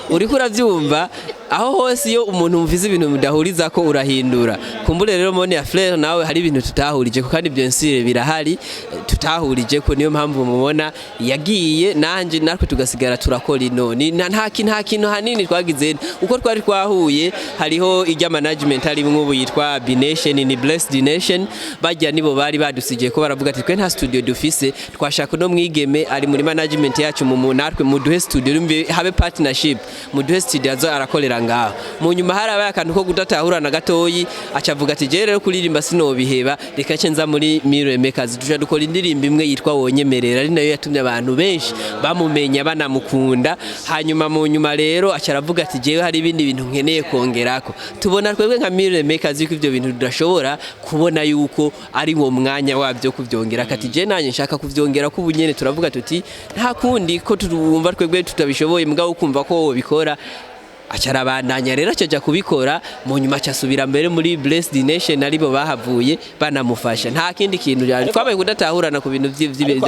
uri kuravyumva aho hose iyo umuntu mvize ibintu mudahuriza ko urahindura kumbure rero MONIA FLEUR nawe hari ibintu tutahurije ko kandi byensire birahari tutahurije ko niyo mpamvu mubona yagiye nanje natwe tugasigara turakora inoni nta kintu hanini twagize uko twari twahuye hariho ijya management ari mwe yitwa Bination ni Blessed Nation bajya nibo bari badusigiye ko baravuga ati twe nta studio dufise twashaka no mwigeme ari muri management yacu mu natwe muduhe studio habe partnership muduhe studio azo arakolera ngaho mu nyuma harabaye akantu ko gudatahura na gatoyi acavuga ati je rero kuririmba sinobiheba reka cenza muri Mirror Makers duja dukora indirimbo imwe yitwa wonyemerera ari nayo yatumye abantu benshi bamumenya banamukunda hanyuma mu nyuma rero acaravuga ati jewe hari ibindi bintu nkeneye kongerako tubona twebwe nka Mirror Makers yuko ivyo bintu tudashobora kubona yuko ari wo mwanya wabyo kuvyongera kati je nanye nshaka kuvyongera ko ubunyene turavuga tuti nta kundi ko turumva twebwe tutabishoboye mugabo ukumva ko bikora acarabandanya rero acaja kubikora mu nyuma cyasubira mbere muri Blessed Nation aribo bahavuye banamufasha nta kindi kintu twabaye kudatahurana ku bintu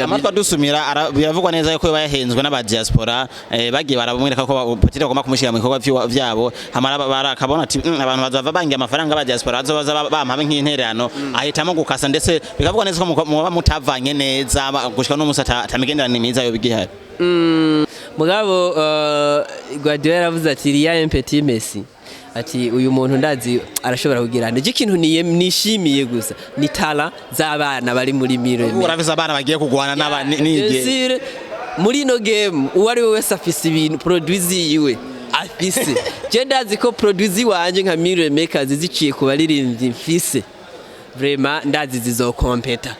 amatwa dusumira biravugwa neza yuko bayahenzwe n'aba diaspora bagiye barabumwereka ko potire bagomba kumushira mu bikorwa vyabo hamara barakabona ati abantu bazava bangi amafaranga aba diaspora azobaza bampabe nk'intererano ahitamo gukasa ndetse bikavugwa neza ko muba mutavanye neza gushika no musata tamigenderana imiza yo bigihari mugabo Guardiola yaravuze ati Ria Petit Messi ati uyu muntu ndazi arashobora kugirana ikintu nishimiye gusa ni tala z'abana bari muri Mirror urabiza abana bagiye kugwana n'abanige muri no game uwari wese afise ibintu produce yiwe afise je ndazi ko produce wanje nka Mirror Makers ziciye ku baririmbyi mfise vraiment ndazi zizokompeta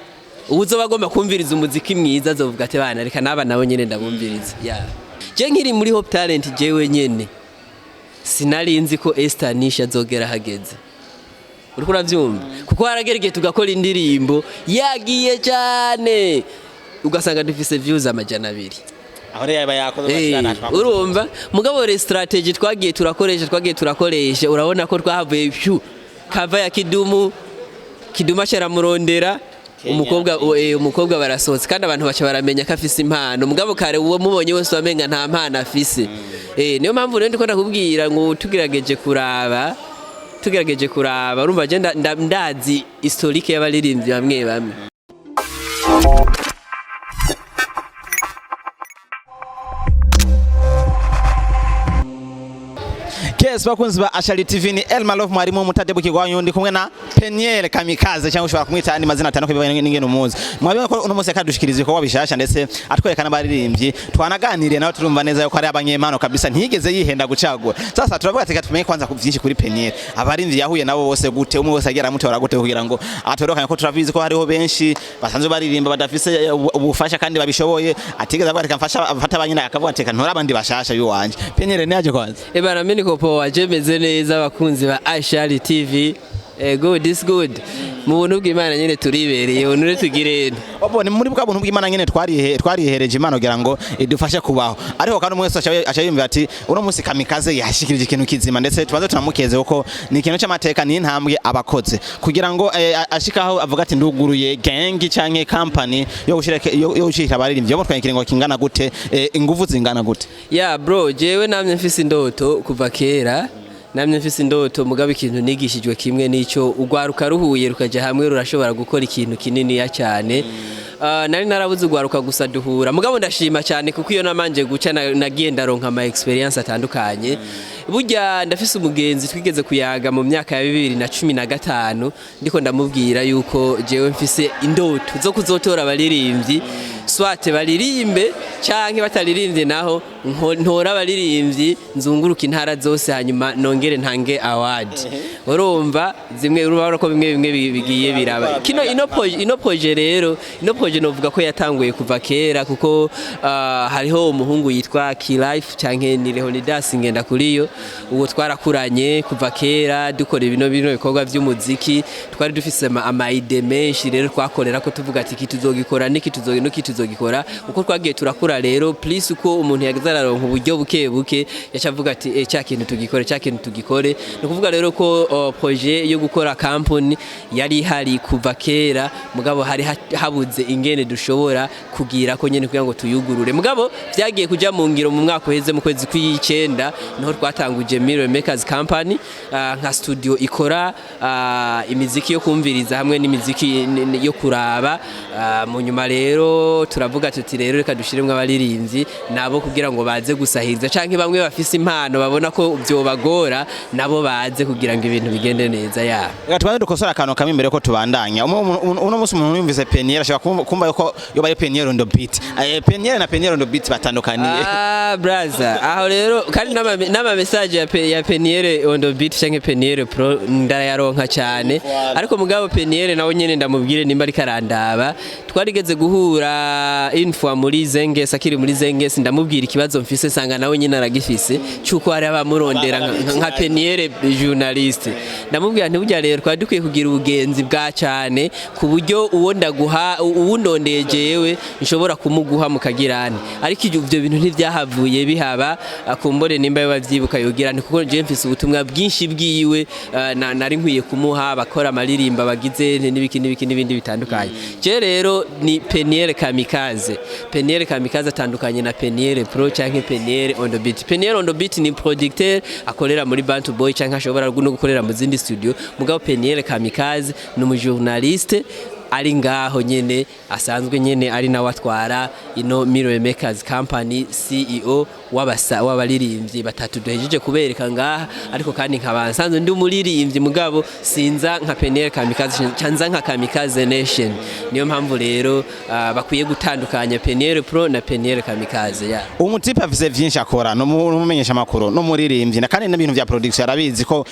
uzo bagomba kumviriza umuziki mwiza azovuga ati bana reka naba nabo nyene ndabumviriza je nkiri muri Hope Talent jewe nyene sinarinzi ko ESTHERNISH azogera hageze uriko uravyumva kuko haragerege tugakora indirimbo yagiye cyane ugasanga dufise views amajana 2 aho rero yaba yakoze bashana urumva mugabo re strategy twagiye turakoresha urabona ko twahavuye kava ya Kidumu acaramurondera umukobwa barasohotse kandi abantu bacha baramenya ko afise impano mugabo kare uwo mubonye wese wamenga nta mpano afise niyo mpamvu rero ndiko ndakubwira ngo tugerageje kuraba urumva je ndazi historique y'abaririmbyi bamwe Yes, bakunzi ba Ashali TV ni Elma Love mwarimu mutadebu kigwanyu ndi kumwe na PENIEL kamikaze cyangwa ushobora kumwita andi mazina atanu kubibanye n'ingene umuzi mwabonye ko uno munsi akadushikiriza ibikorwa bishasha ndetse atwerekana baririmbyi twanaganiriye nawe turumva neza yuko ari abanyemano kabisa ntiyigeze yihenda gucagura sasa turavuga ati tumenye kwanza byinshi kuri PENIEL abaririmbyi yahuye nabo bose gute umwe wese agera mutora gute kugira ngo atorokanye ko turavize ko hariho benshi basanzwe baririmba badafise ubufasha kandi babishoboye atigeze avuga ati kamfasha afata abanyina akavuga ati ntora abandi bashasha yuwanje PENIEL niyaje kwanza bana mimi niko wajemeze neza abakunzi ba Ashali TV good is good mu buntu bw'Imana nyene turibereye onure tugirene obone muri bwa buntu bw'Imana nyene twarihereje Imana kugira ngo idufashe kubaho ariko kandi umwe wese acayumva ati uno munsi kamikaze yashikirije ikintu kizima ndetse tubaze tunamukeze uko ni ikintu cy'amateka ni intambwe abakoze kugira ngo ashikaho avuga ati nduguruye gang canke company yo gushirika abaririmbyi yo mutwaye kiringo kingana gute ingufu zingana gute bro jewe namye mfise indoto kuva kera namye mfise indoto mugabo ikintu nigishijwe kimwe nico ugwaruka ruhuye rukaje hamwe rurashobora gukora ikintu kinini ya cyane nari narabuze ugwaruka gusa duhura mugabo ndashima cyane kuko iyo namanje guca nagiye ndaronka ama experience atandukanye burya ndafise umugenzi twigeze kuyaga mu myaka ya 2015 ndiko ndamubwira yuko jewe mfise indoto zo kuzotora abaririmbyi swate baririmbe canke bataririmbye naho ntora abaririmbyi nzunguruka intara zose hanyuma nongere ntange award urumva zimwe urubara ko bimwe bigiye biraba kino ino projet rero ino projet novuga ko yatanguye kuva kera kuko hariho umuhungu yitwa Kilife canke ni Leonidas ngenda kuriyo uwo twarakuranye kuva kera dukora bino bikorwa by'umuziki twari dufise ama ide menshi rero twakorera ko tuvuga ati kituzogikora niki tuzogikora uko twagiye turakura rero please uko umuntu yageza araronka uburyo buke buke yacavuga ati cya kintu tugikore no kuvuga rero ko projet yo gukora company yari hari kuva kera mugabo hari habuze ingene dushobora kugira ko nyene kugira ngo tuyugurure mugabo vyagiye kuja mu ngiro mu mwaka uheze mu kwezi kw'icenda niho twatanguje Mirror Makers Company nka studio ikora imiziki yo kumviriza hamwe n'imiziki yo kuraba mu nyuma rero turavuga tuti rero reka dushiremwe abaririmbyi nabo kugira ngo baze gusahiriza canke bamwe bafise impano babona ko byobagora nabo baze kugira ngo ibintu bigende neza ya reka twanze dukosora akantu kamwe mbere ko tubandanya uno musi umuntu yumvise PENIEL ashaka kumva yuko yo bari PENIEL on the beat PENIEL na PENIEL on the beat batandukaniye brother aho rero kandi nama message ya PENIEL on the beat canke PENIEL pro ndarayaronka cyane ariko mugabo PENIEL nawe nyene ndamubwire nimba ari karandaba twarigeze guhura info muri Zengesi akiri muri Zengesi ndamubwira ikibazo mfise sanga nawe nyine aragifise cyuko hari abamurondera nka PENIEL journaliste ndamubwira nti burya rero twari dukwiye kugira ubugenzi bwa cyane ku buryo uwo ndaguha uwundondeye jewe nshobora kumuguha mukagirane ariko ibyo bintu ntivyahavuye bihaba akumbore nimba yabavyibuka yogirane kuko je mfise ubutumwa bwinshi bwiwe nari nkwiye kumuha bakora amaririmba bagize n'ibindi bitandukanye je rero ni PENIEL kamikaze atandukanye na PENIEL pro canke PENIEL on the beat. PENIEL on the beat ni producteur akorera muri Bantu Boy canke ashobora no gukorera mu zindi studio mugabo PENIEL kamikaze ni umujournaliste ari ngaho nyene asanzwe nyene ari nawe atwara ino Mirror Makers Company CEO w'abaririmbyi batatu duhejeje kubereka ngaha ariko kandi nkabansanzwe ndi umuririmbyi mugabo sinza nka PENIEL kamikaze canza nka kamikaze nation niyo mpamvu rero bakwiye gutandukanya PENIEL pro na PENIEL kamikaze ya umutipe afise vyinshi akora no mumenyesha makuru no muririmbyi na kandi n'ibintu vya production arabizi ko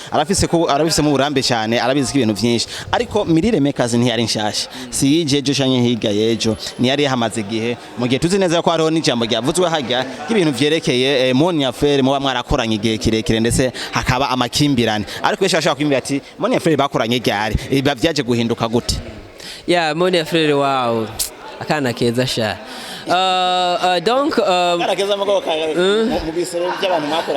arafise mu burambe cyane arabizi ko ibintu vyinshi ariko Mirror Makers ntiyari nshasha si yijejo canke higa yejo ni yari hamaze gihe mu gihe tuzi neza ko hariho n'ijambo ryavuzwe hajya ibintu vyerekeye MONIA FLEUR muba mwarakoranye igihe kirekire ndetse hakaba amakimbirane ariko yesha ashaka kwimbira ati MONIA FLEUR bakoranye ryari biba vyaje guhinduka gute ya MONIA FLEUR wow akana keza sha donc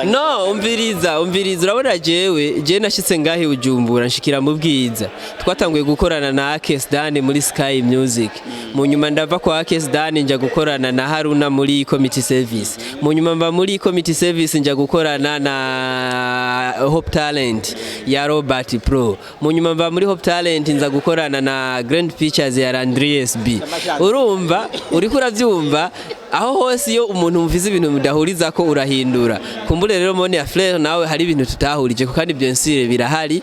no umviriza urabona je nashitse ngahe Bujumbura nshikira mu Bwiza twatanguye gukorana na Akesdan muri Sky Music mu nyuma ndava kwa Akesdan nja gukorana na Haruna muri Community Service mu nyuma mba muri Community Service nja gukorana na Hope Talent ya Robert Pro mu nyuma mba muri Hope Talent nza gukorana na Grand Pictures ya Andreas B urumva uri kuravyumva aho hose iyo umuntu mvize ibintu mudahuriza ko urahindura kumbure rero MONIA FLEUR nawe hari ibintu tutahurije ko kandi ibyo nsire birahari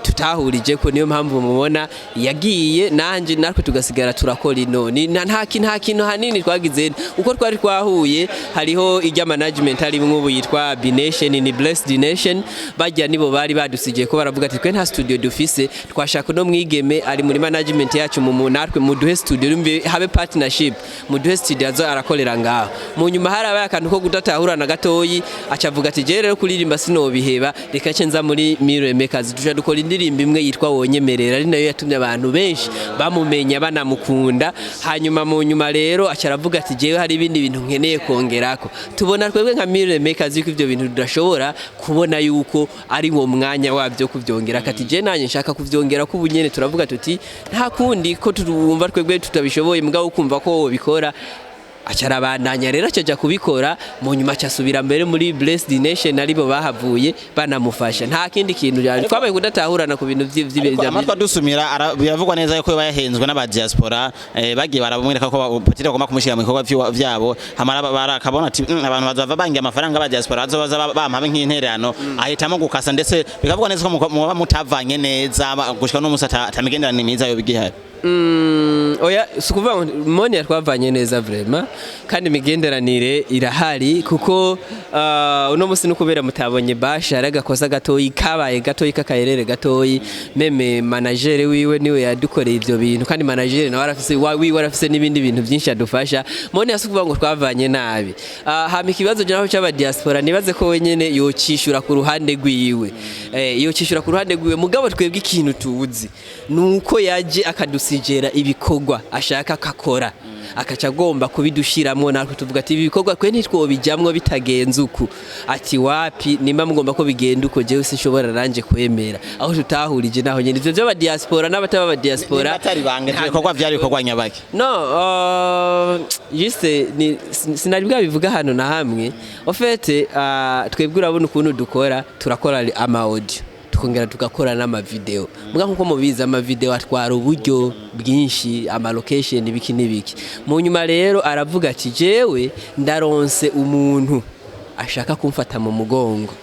tutahurije ko niyo mpamvu mubona yagiye nanje natwe tugasigara turakora ino nta kintu hanini twagize uko twari twahuye hariho ijya management ari mwe ubu yitwa Bination ni Blessed Nation bajya nibo bari badusigiye ko baravuga ati twe nta studio dufise twashaka no mwigeme ari muri management yacu mu natwe muduhe studio habe partnership muduhe studio azo arakolera ngaho mu nyuma harabaye akantu ko gudatahura na gatoyi acavuga ati je rero kuririmba sinobiheba reka cenza muri Mirror Makers duca dukora indirimbo imwe yitwa wonyemerera ari nayo yatumye abantu benshi bamumenya banamukunda hanyuma mu nyuma rero acaravuga ati jewe hari ibindi bintu nkeneye kongerako tubona twebwe nka Mirror Makers yuko ivyo bintu tudashobora kubona yuko ari wo mwanya wabyo kuvyongera kati je nanye nshaka kuvyongera ko ubunyene turavuga tuti nta kundi ko turumva twebwe tutabishoboye mugabo ukumva ko bikora acarabandanya rero acaja kubikora mu nyuma cyasubira mbere muri Blessed Nation aribo bahavuye banamufasha nta kindi kintu twabaye kudatahurana ku bintu amatwa dusumira biravugwa neza yuko bayahenzwe n'aba diaspora bagiye barabumwereka ko potire bagomba kumushira mu bikorwa vyabo hamara barakabona ati abantu bazava bangi amafaranga aba diaspora azobaza bampabe nk'intererano ahitamo gukasa ndetse bikavugwa neza ko muba mutavanye neza gushika no musata tamigenderana imiza yo bigihari oya sukuvuga ngo MONIA twavanye neza vraiment kandi imigenderanire irahari kuko uno musi nukubera mutabonye basha aragakosa gatoyi kabaye gatoyi kakayerere gatoyi meme manager wiwe niwe yadukoreye ivyo bintu kandi manager nawe arafise warafise n'ibindi bintu byinshi adufasha MONIA sukuvuga ngo twavanye nabi hama ikibazo naho cy'aba diaspora nibaze ko wenyene yocishura ku ruhande rwiwe yocishura ku ruhande rwiwe mugabo twebwe ikintu tuzi nuko yaje akadusijera ibikorwa ashaka kakora akaca agomba kubidushiramwo natwe tuvuga ati ibi bikorwa kwe ntitwobijamwo bitagenze uku ati wapi nimba mugomba ko bigenda uko jewe sinshobora ranje kwemera aho tutahurije naho nyene ivyo by'aba diaspora n'abataba ba diaspora atari bange ibikorwa vyari bikorwa nyabaki juste sinari bwabivuga hano na hamwe en fait twebwe urabona ukuntu dukora turakora ama audio tukongera tugakora n'ama video muga nkuko mubiza ama video atwara uburyo bwinshi ama location ibiki nibiki mu nyuma rero aravuga ati jewe ndaronse umuntu ashaka kumfata mu mugongo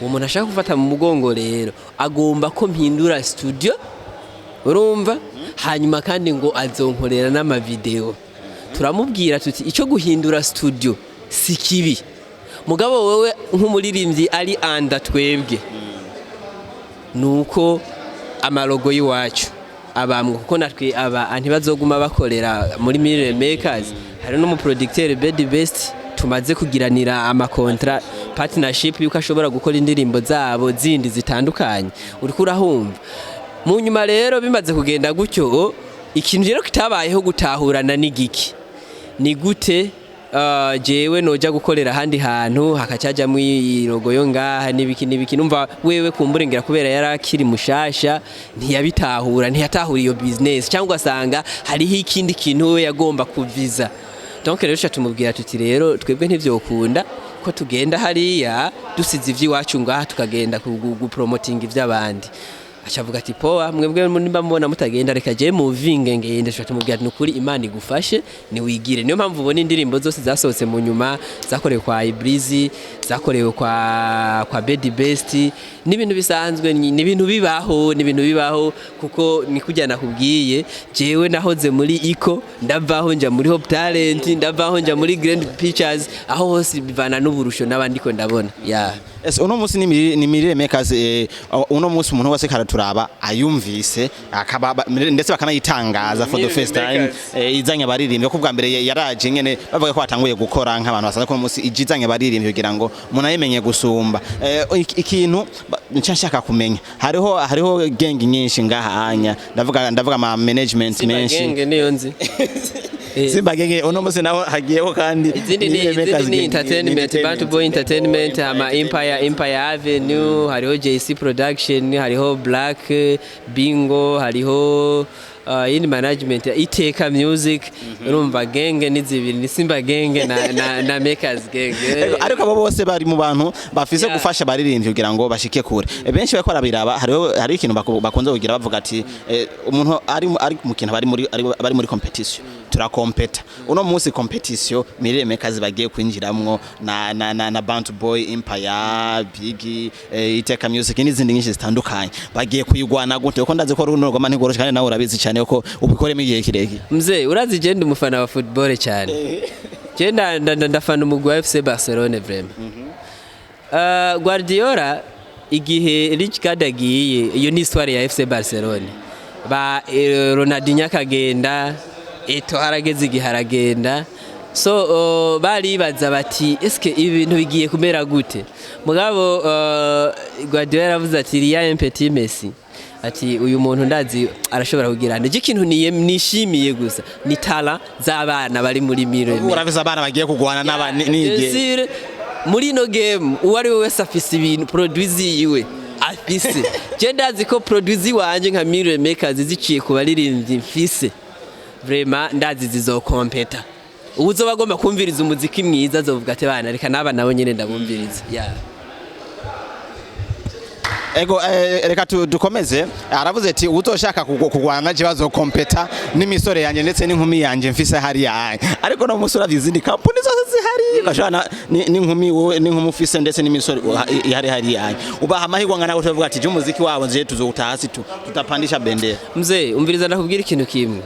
uwo muntu ashaka kumfata mu mugongo rero agomba ko mpindura studio urumva hanyuma kandi ngo azonkorera n'ama video turamubwira tuti ico guhindura studio si kibi mugabo wewe nk'umuririmbyi ari anda twebwe nuko amalogo y'iwacu abamwe kuko natwe ntibazoguma bakorera muri Mille Makers hari no mu producteur Bed Best tumaze kugiranira ama contract partnership yuko ashobora gukora indirimbo zabo zindi zitandukanye uriko urahumva mu nyuma rero bimaze kugenda gutyo ikintu rero kitabayeho gutahurana n'igiki ni gute jewe noja gukorera handi hantu hakacaja mu irogo yo ngaha nibiki numva wewe kumburengera kubera yarakiri mushasha ntiyatahura iyo business cyangwa asanga hariho ikindi kintu we yagomba kuviza donc rero tumubwira tuti rero twebwe ntivyokunda ko tugenda hariya dusize ivy'iwacu ngaha tukagenda gupromoting ivy'abandi acavuga ati poa mwebwe nimba mbona mutagenda reka je muvinge ngende tumubwira nukuri Imana igufashe ni wigire niyo mpamvu ubona indirimbo zose zasohotse mu nyuma zakorewe kwa Ibrizi zakorewe kwa Bed Best n'ibintu bisanzwe n'ibintu bibaho kuko ni kujyana kubwiye jewe nahoze muri Iko ndavaho nja muri Hope Talent ndavaho nja muri Grand Pictures aho hose bivana n'uburusho n'abandi ko ndabona uno musi ni Mille Makers uno musi umuntu wese karaturaba ayumvise akaba ndetse bakanayitangaza for the first time izanye abaririmbye ko bwa mbere yaraje nyene bavuga ko batanguye gukora nk'abantu basanzwe ko musi ijizanye abaririmbye kugira ngo umuntu ayemenye gusumba ikintu nshaka kumenya hariho gang nyinshi ngahanya ndavuga ma management menshi gang niyo nzi Simba genge uno musi naho hagiyeho kandi izindi ni entertainment Bantu Boy Entertainment ama Empire Avenue hariho JC Production hariho Black Bingo hariho in management Iteka Music urumva genge nizibiri ni Simba genge na Makers genge ariko abo bose bari mu bantu bafise gufasha baririmbye kugira ngo bashike kure benshi bakora biraba hari ikintu bakunze kugira bavuga ati umuntu ari mu kintu bari muri competition turakompeta uno munsi competition Mille Makers bagiye kwinjiramwo na Bantu Boy Empire Big Iteka Music n'izindi nyinshi zitandukanye bagiye kuyigwana gute uko ndazi ko runo rwama ntigoroshe kandi nawe urabizi cyane uko ubikoremo igihe kireki mzee urazi je ndi umufana wa football cyane je ndafana umugwi wa FC Barcelona vraiment Guardiola igihe Rijkaard agiye iyo ni histoire ya FC Barcelona ba Ronaldinho akagenda eto harageze igihe haragenda so baribaza bati eske ibintu bigiye kumera gute mugabo Guardiola yaravuze ati Ria un petit Messi ati uyu muntu ndazi arashobora kugirana ikintu nishimiye gusa ni tala z'abana bari muri Mille urabiza abana bagiye kugwana n'abanige muri no game uwari wese afise ibintu produce yiwe afise je ndazi ko produce wanje nka Mille Makers ziciye ku baririmbyi mfise vraiment ndazi zizokompeta uzo bagomba kumviriza umuziki mwiza azovuga ati bana reka naba nabo nyene ndabumviriza ego reka dukomeze aravuze ati utoshaka kugwana je bazokompeta n'imisore yanje ndetse n'inkumi yanje mfise hari yaye ariko no musura izindi company zose zihari bashana n'inkumi wowe n'inkumi ufise ndetse n'imisore hari yaye ubaha amahirwe ngana utovuga ati je umuziki wabo nje tuzowutahasi tutapandisha bendera mzee umviriza ndakubwira ikintu kimwe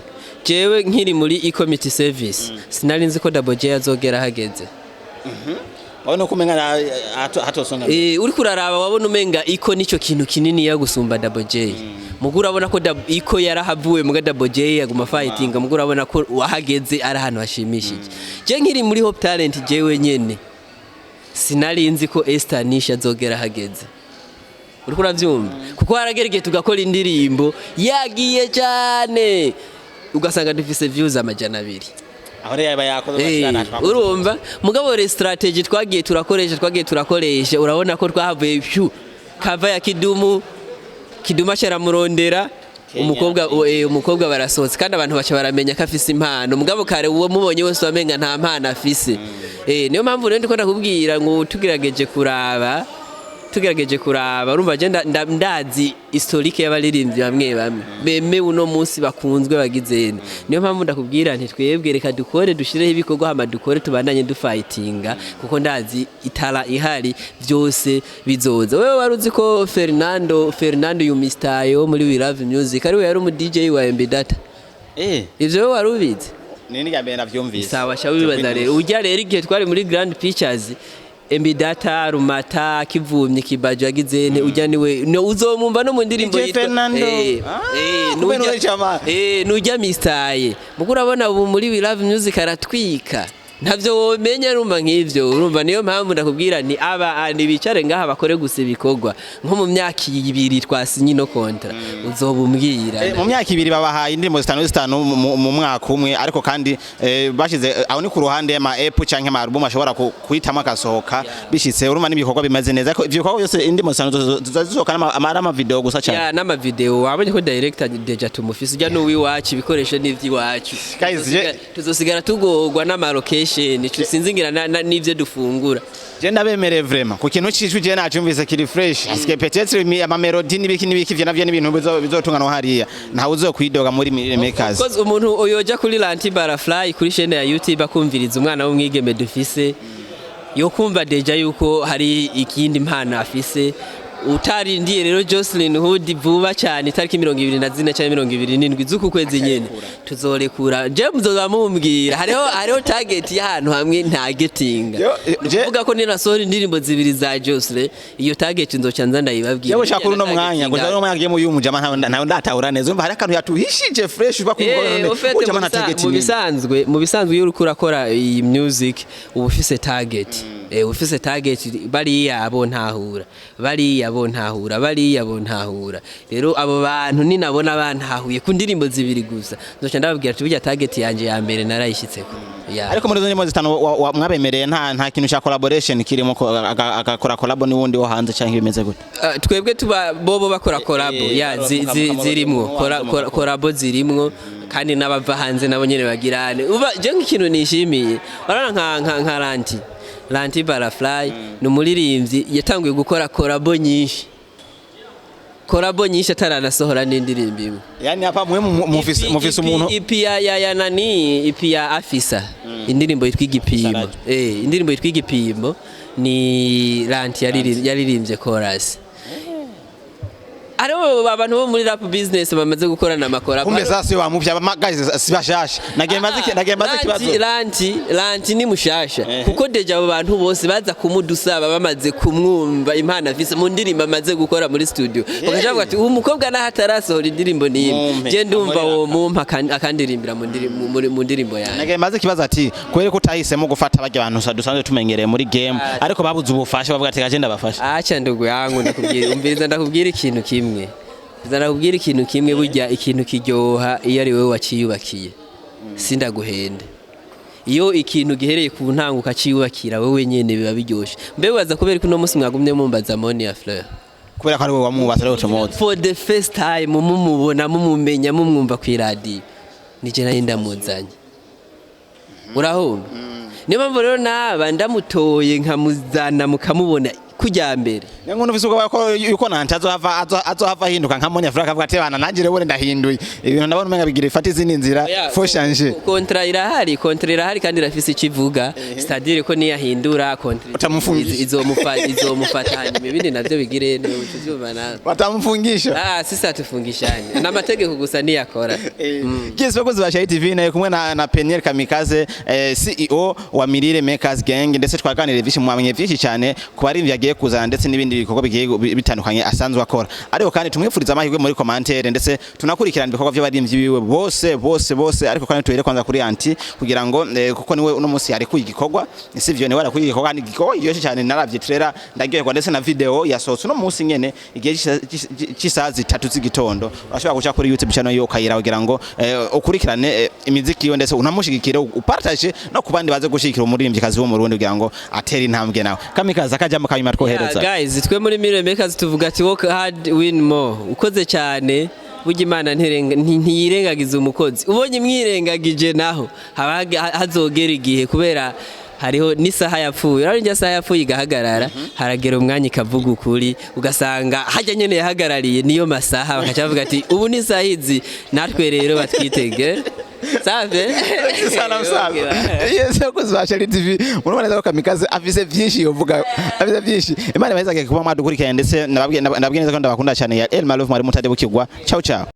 jewe nkiri muri e-committee service sinari nzi ko Double J azogera hageze Wabona kumenga hatosonga uri kuraraba wabona umenga iko nico kintu kinini ya gusumba Double J mugura abona ko iko yarahavuwe muga Double J yaguma fighting mugura abona ko wahageze ari ahantu hashimishije je nkiri muri Hope Talent jewe nyene sinari nzi ko ESTHERNISH azogera hageze uri kuravyumva kuko haragerege tugakora indirimbo yagiye cyane ugasanga dufise views amajana 2 aho rero yaba yakoze urumva mugabo re strategy twagiye turakoresha urabona ko twahavuye kava ya Kiduma sharamurondera umukobwa barasohotse kandi abantu baca baramenya ko afise impano mugabo kare uwo mubonye wese wamenga nta mpano afise niyo mpamvu rero ndiko ndakubwira ngo tugerageje kuraba urumva je ndazi historique y'abaririmbyi bamwe beme uno munsi bakunzwe bagizene niyo mpamvu ndakubwira nti twebwe reka dukore dushireho ibikorwa hama dukore tubandanye dufightinga kuko ndazi itara ihari byose bizoza wewe waruzi ko Fernando Yumistayo muri We Love Music ari we yari umu DJ wa MB Data ivyo wewe warubizi nini gambe navyumvise sawa shawibaza rero ujya rero igihe twari muri Grand Pictures MB Data Rumata Kivumye Kibajo yagizene ujya niwe uzomumva no mu ndirimbo yitwa nujya mistaye muko urabona ubu muri We Love Music aratwika ntavyo womenya rumva nk'ivyo urumva niyo mpamvu ndakubwira ni bicare ngaha bakore gusa ibikorwa nko mu myaka 2 twasinye no kontra uzobumbwira mu myaka 2 babahaye indirimbo 5 mu mwaka umwe ariko kandi bashize aho ni ku ruhande y'ama app canke ama album ashobora kuhitamo akasohoka bishitse urumva n'ibikorwa bimaze neza ko ivyo bikorwa byose indirimbo 5 zizosohoka ama video gusa cyane ya n'ama video wabonye ko director deja tumufise ujya n'uwiwacu ibikoresho n'ivyiwacu tuzosigara tugorwa n'ama location nico sinzingira n'ivyo dufungura je ndabemereye vraiment ku kintu cishu je nacumvise kiri fresh aske peut-être ama melody nibiki ivyo navyo n'ibintu bizotungana hariya ntawe uzokwidoga muri makers because umuntu oyoja kuri Lantibara Fly kuri chaîne ya YouTube akumviriza umwana w'umwigeme dufise yo kumva deja yuko hari ikindi mpano afise utarindiye rero Jocelyn Hood vuba cyane itariki 24 cyangwa 27 z'uku kwezi nyene tuzorekura je muzoza mumbwira hariho target y'ahantu hamwe ntagetinga uvuga ko ninasohora indirimbo 2 za Jocelyn iyo target nzoca nza ndayibabwira yewe shakuru no mwanya ngo no mwanya giye mu yumujama ntawe ndatahura neza umva hari akantu yatuhishije fresh uva kumva mu bisanzwe iyo uriko urakora iyi music uba ufise target ufise target bariya abo ntahura rero abo bantu ninabona bantahuye ku ndirimbo 2 gusa nzoca ndababwira ati burya target yanje ya mbere narayishitseko ariko muri zo ndimo zitano mwabemereye nta kintu cya collaboration kirimo agakora collab n'uwundi wo hanze cyangwa bimeze gute twebwe tuba bobo bakora collab zirimwo collab zirimwo kandi n'abava hanze nabo nyene bagirane uba je nk'ikintu nishimiye barana nka Lantibara Fly n'umuririmbyi yatanguye gukora collabo nyinshi ataranasohora n'indirimbo imwe yani hapa mwe mufise umuntu ipi ya afisa indirimbo yitwa igipimo ni Lanti yaririmbye chorus Aro abantu bo muri rap business bamaze gukorana amakora. Kumbe sasa wa muvya guys sibashasha. Nagemaze kibazo. Lanti ni mushasha. Kuko deja abo bantu bose baza kumudusaba bamaze kumwumva impana afise mu ndirimbo amaze gukora muri studio. Bakajavuga ati umukobwa na hatarasohora indirimbo niyi. Je ndumva wo mumpa akandirimbira mu ndirimbo yanjye. Nagemaze kibazo ati kwere kutahisemo gufata abajya abantu dusanzwe tumenyereye muri game ariko babuze ubufasha bavuga ati gagenda bafasha. Acha ndugu yangu ndakubwira umviriza ndakubwira ikintu kimwe. Ndakubwira ikintu kimwe burya ikintu kiryoha iyo ari wewe waciyubakiye sindaguhende iyo ikintu gihereye ku ntango ukaciyubakira wewe nyene biba biryoshe mbe waza kubera ko no munsi mwagumye mumbaza MONIA FLEUR kubera ko ari wewe wamubaza rero tomoto for the first time mumubona mumumenya mumwumva ku radio nije nari ndamuzanye urahumva niyo mpamvu rero naba ndamutoye nkamuzana mukamubona kujya mbere nyangono visuko ko yuko nantazo hava hinduka nka MONIA FLEUR akavuga ati bana nangire bone ndahinduye ibintu ndabona umenga bigira ifati zindi nzira fo changer kontra irahari kandi rafise ikivuga c'est-à-dire ko niya hindura kontra izomufata hanyuma ibindi navyo bigire n'uvyumana batamufungisha sisa tufungishanye n'amategeko gusa niyakora Kieswe ko zibasha TV nayo kumwe na PENIEL Kamikaze CEO wa Mirire Makers Gang ndetse twaganiriye vyinshi mwamenye vyinshi cyane ku barimvya agiye kuzana ndetse n'ibindi bikorwa bigiye bitandukanye asanzwe akora. Ariko kandi tumwifuriza amahirwe muri commentaire ndetse tunakurikirana ibikorwa by'abarimvyi biwe bose ariko kandi tuhere kwanza kuri anti kugira ngo kuko niwe uno munsi ari kuyigikorwa sivyo ni wara kuyigikorwa kandi gikorwa yoshe cyane naravye trailer ndagiyekwa ndetse na video yasohotse uno munsi nyene igihe cy'isazi 3 z'igitondo urashobora guca kuri YouTube channel yo kayira kugira ngo ukurikirane imiziki yo ndetse unamushigikire upartage no kubandi baze gushikira umuririmvyi kazi wo mu Burundi kugira ngo atere intambwe nawe. Kamikaza akajya mukayima twohereza. Guys twe muri Million Makers tuvuga ati work hard win more. Ukoze cyane burya Imana ntiyirengagiza umukozi. Ubonye mwirengagije naho hazogera igihe kubera hariho n'isaha yapfuye. Rero njya saha yapfuye igahagarara haragera umwanya ikavuga ukuri ugasanga hajya nyene yahagarariye niyo masaha bakaca bavuga ati ubu ni sahizi natwe rero batwitege. Save sana msabe yese kuzibasha TV murumva neza ko Kamikaze afise byinshi yovuga afise byinshi Imana baheza kuba mwadukurikirana ndetse nababwiye neza ko ndabakunda cyane ya El Malove mwari mutade bukigwa ciao ciao.